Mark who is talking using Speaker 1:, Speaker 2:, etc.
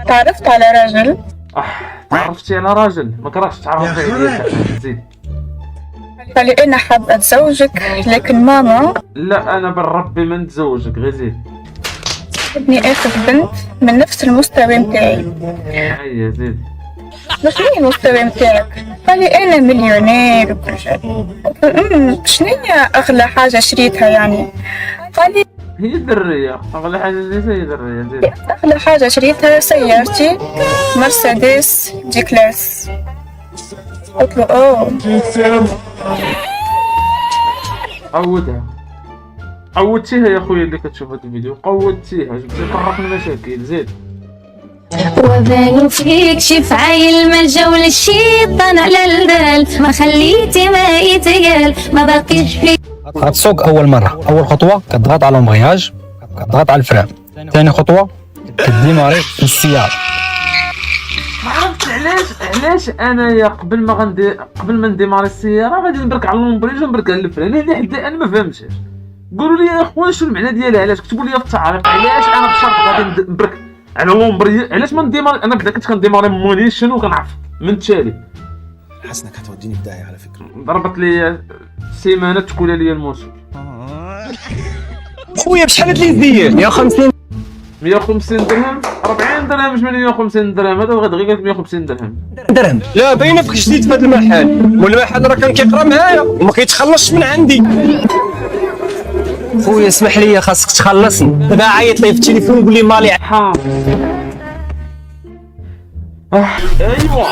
Speaker 1: تعرفت على راجل.
Speaker 2: تعرفتي على راجل؟ ما كرهتش تعرفي عليا. زيد.
Speaker 1: قال لي انا حاب اتزوجك لكن ماما.
Speaker 2: لا انا بالربي ما نتزوجك، غير زيد.
Speaker 1: بدني اخذ بنت من نفس المستوى متاعي.
Speaker 2: هيا زيد.
Speaker 1: شنو المستوى متاعك؟ قال لي انا مليونير وكل شيء. شنو هي اغلى حاجه شريتها يعني؟ قال لي
Speaker 2: هي الدرية، اغلى حاجة شريتها هي الدرية. زيد.
Speaker 1: اغلى حاجه شريتها سيارتي مرسيدس جي كلاس. قلت له اوه.
Speaker 2: عودتيها يا خويا اللي كتشوف هذا الفيديو، قودتيها، جبتي طرف المشاكل. زيد.
Speaker 3: وبانوا فيك شفعايل ما جاو للشيطان على البال، ما خليتي ما يتقال ما باقيش فيك.
Speaker 4: غتسوق اول مره، اول خطوه كتضغط على المغياج، كتضغط على الفرامل. ثاني خطوه كديماري في السياره.
Speaker 2: ما عرفتش علاش انايا قبل ما نديماري السياره غادي نبرك على اللومبريج ونبرك على الفران. هذه حدا انا ما فهمتش. قولوا لي يا اخوان شنو المعنى ديالها، علاش كتبوا لي في التعليق علاش انا بشرط غادي نبرك على اللومبريج، علاش ما نديماري. انا بدا كنت كنديماري مونيشن وكنعرف من التالي.
Speaker 5: حسنك هتوديني في داهيه على فكره.
Speaker 2: ضربت لي سيمانه تكون لي الموسم.
Speaker 4: خويا بشحال هاد لي ديال 150
Speaker 2: 150 درهم، 40 درهم مش 150 درهم. هذا غير قال لك 150 درهم.
Speaker 4: درهم. لا باينه فيك جديد في هذا المحل، والمحل راه كان كيقرا معايا وما كيتخلصش من عندي. خويا اسمح لي خاصك تخلصني، دابا عيط لي في التليفون وقول لي مالي.
Speaker 2: ايوا